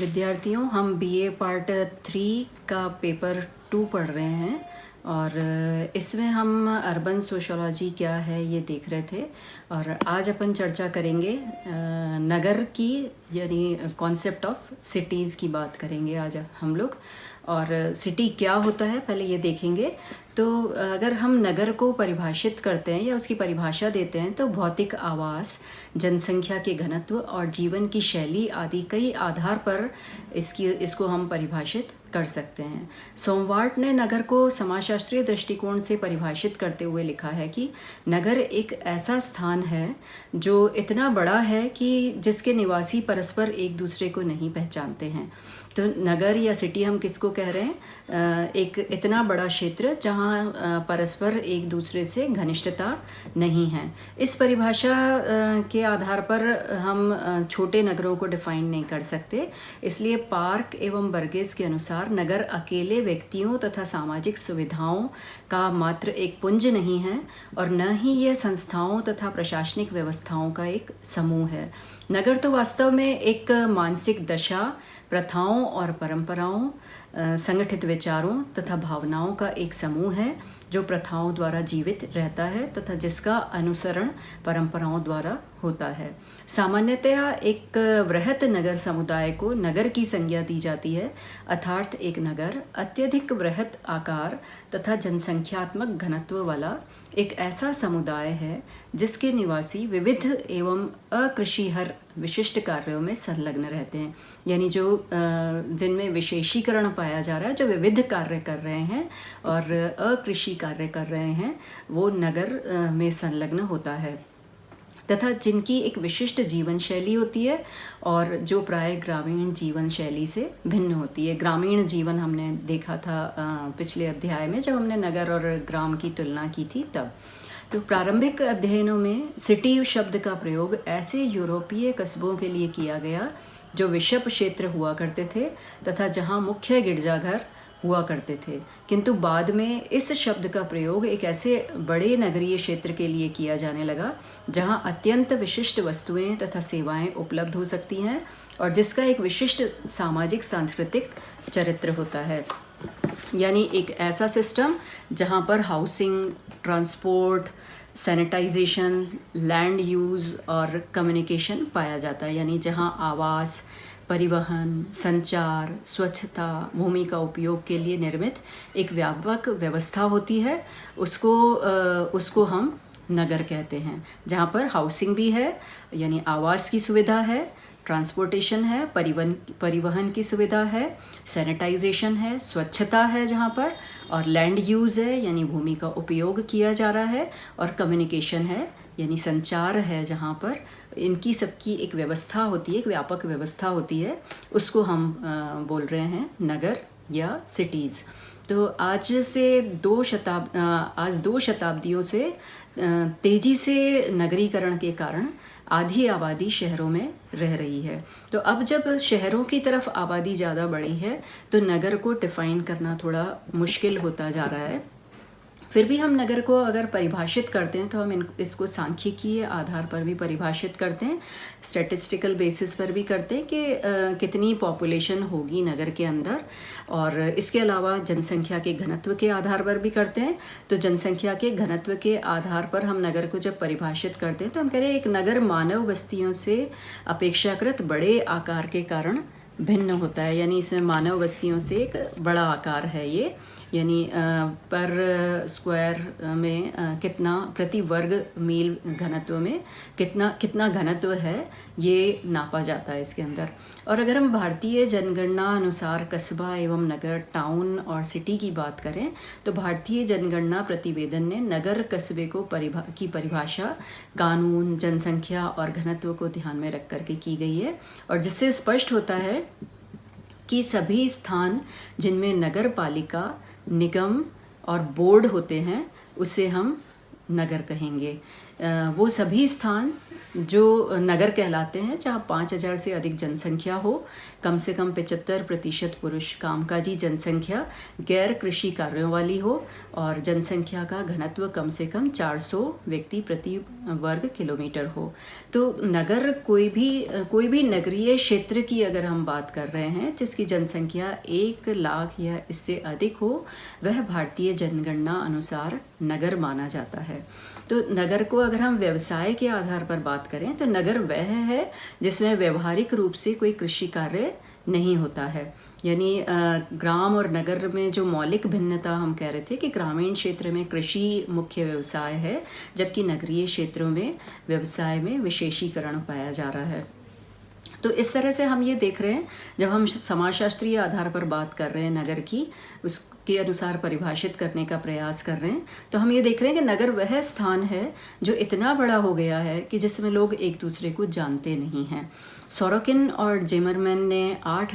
विद्यार्थियों, हम BA part 3 का पेपर 2 पढ़ रहे हैं और इसमें हम अर्बन सोशोलॉजी क्या है ये देख रहे थे। और आज अपन चर्चा करेंगे नगर की, यानी कॉन्सेप्ट ऑफ सिटीज़ की बात करेंगे आज हम लोग। और सिटी क्या होता है पहले ये देखेंगे। तो अगर हम नगर को परिभाषित करते हैं या उसकी परिभाषा देते हैं तो भौतिक आवास, जनसंख्या के घनत्व और जीवन की शैली आदि कई आधार पर इसको हम परिभाषित कर सकते हैं। सोमवार्ट ने नगर को समाजशास्त्रीय दृष्टिकोण से परिभाषित करते हुए लिखा है कि नगर एक ऐसा स्थान है जो इतना बड़ा है कि जिसके निवासी परस्पर एक दूसरे को नहीं पहचानते हैं। तो नगर या सिटी हम किसको कह रहे हैं? एक इतना बड़ा क्षेत्र जहाँ परस्पर एक दूसरे से घनिष्ठता नहीं है। इस परिभाषा के आधार पर हम छोटे नगरों को डिफाइन नहीं कर सकते। इसलिए पार्क एवं बर्गेस के अनुसार नगर अकेले व्यक्तियों तथा सामाजिक सुविधाओं का मात्र एक पुंज नहीं है और न ही यह संस्थाओं तथा प्रशासनिक व्यवस्थाओं का एक समूह है। नगर तो वास्तव में एक मानसिक दशा, प्रथाओं और परंपराओं, संगठित विचारों तथा भावनाओं का एक समूह है जो प्रथाओं द्वारा जीवित रहता है तथा जिसका अनुसरण परंपराओं द्वारा होता है। सामान्यतया एक वृहत नगर समुदाय को नगर की संज्ञा दी जाती है, अर्थात एक नगर अत्यधिक वृहत आकार तथा जनसंख्यात्मक घनत्व वाला एक ऐसा समुदाय है जिसके निवासी विविध एवं अकृषिहर विशिष्ट कार्यों में संलग्न रहते हैं, यानी जो जिनमें विशेषीकरण पाया जा रहा है, जो विविध कार्य कर रहे हैं और अकृषि कार्य कर रहे हैं, वो नगर में संलग्न होता है तथा जिनकी एक विशिष्ट जीवन शैली होती है और जो प्राय ग्रामीण जीवन शैली से भिन्न होती है। ग्रामीण जीवन हमने देखा था पिछले अध्याय में जब हमने नगर और ग्राम की तुलना की थी तब। तो प्रारंभिक अध्ययनों में सिटी शब्द का प्रयोग ऐसे यूरोपीय कस्बों के लिए किया गया जो विषम क्षेत्र हुआ करते थे तथा जहां मुख्य गिरजाघर हुआ करते थे, किंतु बाद में इस शब्द का प्रयोग एक ऐसे बड़े नगरीय क्षेत्र के लिए किया जाने लगा जहां अत्यंत विशिष्ट वस्तुएं तथा सेवाएं उपलब्ध हो सकती हैं और जिसका एक विशिष्ट सामाजिक सांस्कृतिक चरित्र होता है। यानी एक ऐसा सिस्टम जहां पर housing, transport, sanitization, land use और कम्युनिकेशन पाया जाता है, यानी जहां आवास, परिवहन, संचार, स्वच्छता, भूमि का उपयोग के लिए निर्मित एक व्यापक व्यवस्था होती है, उसको हम नगर कहते हैं। जहाँ पर हाउसिंग भी है, यानी आवास की सुविधा है, ट्रांसपोर्टेशन है, परिवहन की सुविधा है, सैनिटाइजेशन है, स्वच्छता है जहाँ पर, और लैंड यूज़ है, यानी भूमि का उपयोग किया जा रहा है, और कम्युनिकेशन है, यानी संचार है जहाँ पर इनकी सबकी एक व्यवस्था होती है, एक व्यापक व्यवस्था होती है, उसको हम बोल रहे हैं नगर या सिटीज़। तो आज 2 शताब्दियों से तेज़ी से नगरीकरण के कारण आधी आबादी शहरों में रह रही है। तो अब जब शहरों की तरफ आबादी ज़्यादा बढ़ी है तो नगर को डिफ़ाइन करना थोड़ा मुश्किल होता जा रहा है। फिर भी हम नगर को अगर परिभाषित करते हैं तो हम इसको सांख्यिकीय आधार पर भी परिभाषित करते हैं, स्टैटिस्टिकल बेसिस पर भी करते हैं कि कितनी पॉपुलेशन होगी नगर के अंदर, और इसके अलावा जनसंख्या के घनत्व के आधार पर भी करते हैं। तो जनसंख्या के घनत्व के आधार पर हम नगर को जब परिभाषित करते हैं तो हम कह रहे हैं एक नगर मानव बस्तियों से अपेक्षाकृत बड़े आकार के कारण भिन्न होता है, यानी इसमें मानव बस्तियों से एक बड़ा आकार है ये, यानी पर स्क्वायर में कितना, प्रति वर्ग मील घनत्व में कितना घनत्व है ये नापा जाता है इसके अंदर। और अगर हम भारतीय जनगणना अनुसार कस्बा एवं नगर, टाउन और सिटी की बात करें तो भारतीय जनगणना प्रतिवेदन ने नगर कस्बे को की परिभाषा कानून, जनसंख्या और घनत्व को ध्यान में रख करके की गई है, और जिससे स्पष्ट होता है कि सभी स्थान जिनमें नगर पालिका, निगम और बोर्ड होते हैं उसे हम नगर कहेंगे। वो सभी स्थान जो नगर कहलाते हैं जहाँ 5000 से अधिक जनसंख्या हो, कम से कम 75% पुरुष कामकाजी जनसंख्या गैर कृषि कार्यों वाली हो और जनसंख्या का घनत्व कम से कम 400 व्यक्ति प्रति वर्ग किलोमीटर हो। तो नगर कोई भी नगरीय क्षेत्र की अगर हम बात कर रहे हैं जिसकी जनसंख्या 1 लाख या इससे अधिक हो, वह भारतीय जनगणना अनुसार नगर माना जाता है। तो नगर को अगर हम व्यवसाय के आधार पर बात करें तो नगर वह है जिसमें व्यवहारिक रूप से कोई कृषि कार्य नहीं होता है। यानी ग्राम और नगर में जो मौलिक भिन्नता हम कह रहे थे कि ग्रामीण क्षेत्र में कृषि मुख्य व्यवसाय है, जबकि नगरीय क्षेत्रों में व्यवसाय में विशेषीकरण पाया जा रहा है। तो इस तरह से हम ये देख रहे हैं, जब हम समाजशास्त्रीय आधार पर बात कर रहे हैं नगर की, उसके अनुसार परिभाषित करने का प्रयास कर रहे हैं, तो हम ये देख रहे हैं कि नगर वह स्थान है जो इतना बड़ा हो गया है कि जिसमें लोग एक दूसरे को जानते नहीं हैं। सोरोकिन और जिमरमैन ने 8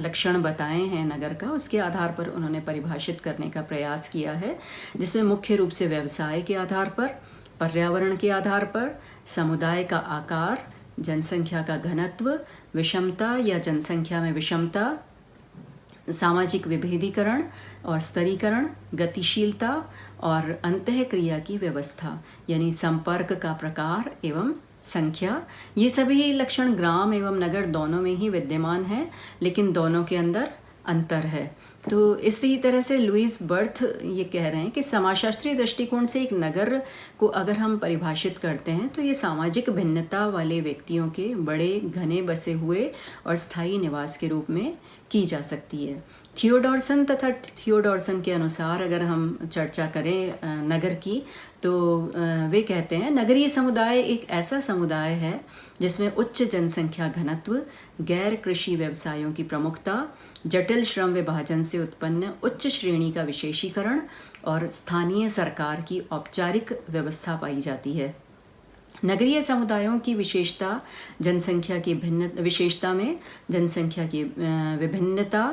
लक्षण बताए हैं नगर का, उसके आधार पर उन्होंने परिभाषित करने का प्रयास किया है, जिसमें मुख्य रूप से व्यवसाय के आधार पर, पर्यावरण के आधार पर, समुदाय का आकार, जनसंख्या का घनत्व, विषमता या जनसंख्या में विषमता, सामाजिक विभेदीकरण और स्तरीकरण, गतिशीलता और अंतःक्रिया की व्यवस्था यानी संपर्क का प्रकार एवं संख्या, ये सभी लक्षण ग्राम एवं नगर दोनों में ही विद्यमान है, लेकिन दोनों के अंदर अंतर है। तो इसी तरह से लुईस बर्थ ये कह रहे हैं कि समाजशास्त्रीय दृष्टिकोण से एक नगर को अगर हम परिभाषित करते हैं तो ये सामाजिक भिन्नता वाले व्यक्तियों के बड़े घने बसे हुए और स्थायी निवास के रूप में की जा सकती है। थियोडोरसन के अनुसार अगर हम चर्चा करें नगर की, तो वे कहते हैं नगरीय समुदाय एक ऐसा समुदाय है जिसमें उच्च जनसंख्या घनत्व, गैर कृषि व्यवसायों की प्रमुखता, जटिल श्रम विभाजन से उत्पन्न उच्च श्रेणी का विशेषीकरण और स्थानीय सरकार की औपचारिक व्यवस्था पाई जाती है। नगरीय समुदायों की विशेषता जनसंख्या की विशेषता में जनसंख्या की विभिन्नता,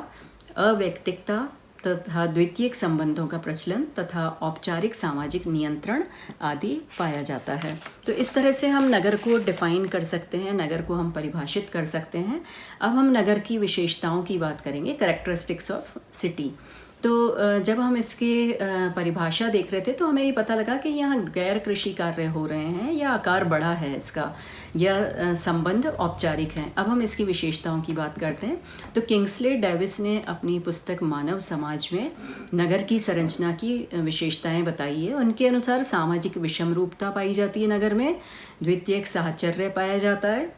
अवैयक्तिकता तथा द्वितीयक संबंधों का प्रचलन तथा औपचारिक सामाजिक नियंत्रण आदि पाया जाता है। तो इस तरह से हम नगर को डिफाइन कर सकते हैं, नगर को हम परिभाषित कर सकते हैं। अब हम नगर की विशेषताओं की बात करेंगे, कैरेक्टरिस्टिक्स ऑफ सिटी। तो जब हम इसके परिभाषा देख रहे थे तो हमें ये पता लगा कि यहाँ गैर कृषि कार्य हो रहे हैं या आकार बड़ा है इसका, या संबंध औपचारिक हैं। अब हम इसकी विशेषताओं की बात करते हैं। तो किंग्सले डेविस ने अपनी पुस्तक मानव समाज में नगर की संरचना की विशेषताएं बताई है। उनके अनुसार सामाजिक विषम रूपता पाई जाती है नगर में, द्वितीयक साहचर्य पाया जाता है,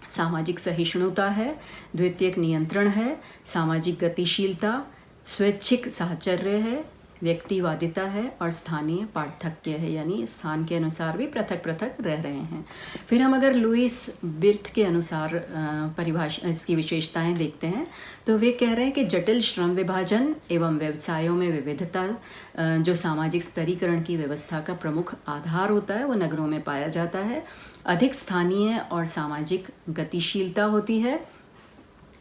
सामाजिक सहिष्णुता है, द्वितीयक नियंत्रण है, सामाजिक गतिशीलता, स्वैच्छिक साहचर्य है, व्यक्तिवादिता है और स्थानीय पार्थक्य है, यानी स्थान के अनुसार भी पृथक पृथक रह रहे हैं। फिर हम अगर लुईस बिर्थ के अनुसार परिभाषा इसकी विशेषताएं देखते हैं तो वे कह रहे हैं कि जटिल श्रम विभाजन एवं व्यवसायों में विविधता जो सामाजिक स्तरीकरण की व्यवस्था का प्रमुख आधार होता है वो नगरों में पाया जाता है। अधिक स्थानीय और सामाजिक गतिशीलता होती है,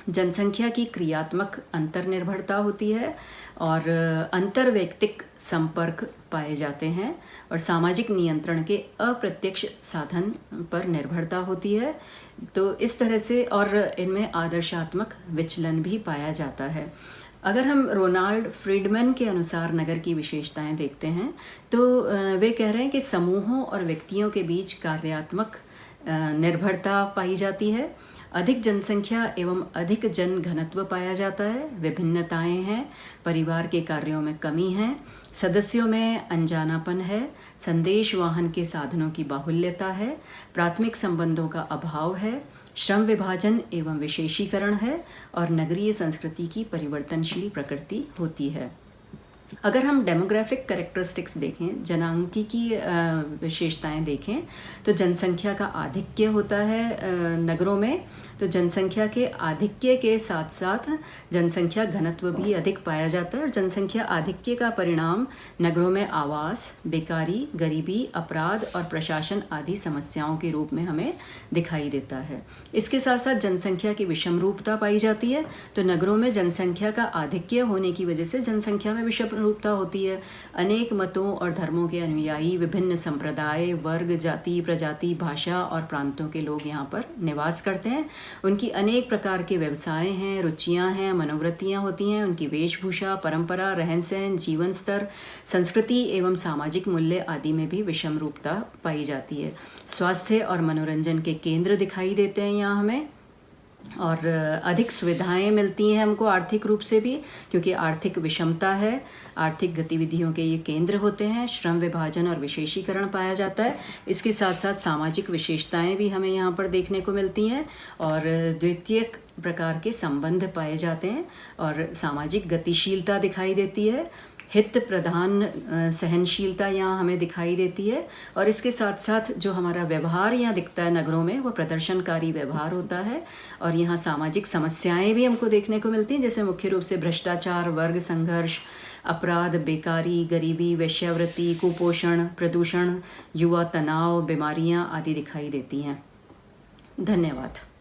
जनसंख्या की क्रियात्मक अंतर्निर्भरता होती है और अंतर्वैयक्तिक संपर्क पाए जाते हैं और सामाजिक नियंत्रण के अप्रत्यक्ष साधन पर निर्भरता होती है। तो इस तरह से, और इनमें आदर्शात्मक विचलन भी पाया जाता है। अगर हम रोनाल्ड फ्रीडमैन के अनुसार नगर की विशेषताएं देखते हैं तो वे कह रहे हैं कि समूहों और व्यक्तियों के बीच कार्यात्मक निर्भरता पाई जाती है, अधिक जनसंख्या एवं अधिक जन घनत्व पाया जाता है, विभिन्नताएं हैं, परिवार के कार्यों में कमी है, सदस्यों में अनजानापन है, संदेश वाहन के साधनों की बाहुल्यता है, प्राथमिक संबंधों का अभाव है, श्रम विभाजन एवं विशेषीकरण है और नगरीय संस्कृति की परिवर्तनशील प्रकृति होती है। अगर हम डेमोग्राफिक कैरेक्टरिस्टिक्स देखें, जनांकीय विशेषताएं देखें, तो जनसंख्या का आधिक्य होता है नगरों में। तो जनसंख्या के आधिक्य के साथ साथ जनसंख्या घनत्व भी अधिक पाया जाता है और जनसंख्या आधिक्य का परिणाम नगरों में आवास, बेकारी, गरीबी, अपराध और प्रशासन आदि समस्याओं के रूप में हमें दिखाई देता है। इसके साथ साथ जनसंख्या की विषम रूपता पाई जाती है। तो नगरों में जनसंख्या का आधिक्य होने की वजह से जनसंख्या में विषम रूपता होती है। अनेक मतों और धर्मों के अनुयायी, विभिन्न संप्रदाय, वर्ग, जाति, प्रजाति, भाषा और प्रांतों के लोग यहाँ पर निवास करते हैं उनकी अनेक प्रकार के व्यवसाय हैं, रुचियां हैं, मनोवृत्तियां होती हैं। उनकी वेशभूषा, परंपरा, रहन सहन, जीवन स्तर, संस्कृति एवं सामाजिक मूल्य आदि में भी विषम रूपता पाई जाती है। स्वास्थ्य और मनोरंजन के केंद्र दिखाई देते हैं यहाँ हमें, और अधिक सुविधाएं मिलती हैं हमको आर्थिक रूप से भी, क्योंकि आर्थिक विषमता है। आर्थिक गतिविधियों के ये केंद्र होते हैं। श्रम विभाजन और विशेषीकरण पाया जाता है। इसके साथ साथ सामाजिक विशेषताएं भी हमें यहाँ पर देखने को मिलती हैं, और द्वितीयक प्रकार के संबंध पाए जाते हैं, और सामाजिक गतिशीलता दिखाई देती है। हित प्रधान सहनशीलता यहाँ हमें दिखाई देती है, और इसके साथ साथ जो हमारा व्यवहार यहाँ दिखता है नगरों में, वो प्रदर्शनकारी व्यवहार होता है। और यहाँ सामाजिक समस्याएं भी हमको देखने को मिलती हैं, जैसे मुख्य रूप से भ्रष्टाचार, वर्ग संघर्ष, अपराध, बेकारी, गरीबी, वेश्यावृत्ति, कुपोषण, प्रदूषण, युवा तनाव, बीमारियाँ आदि दिखाई देती हैं। धन्यवाद।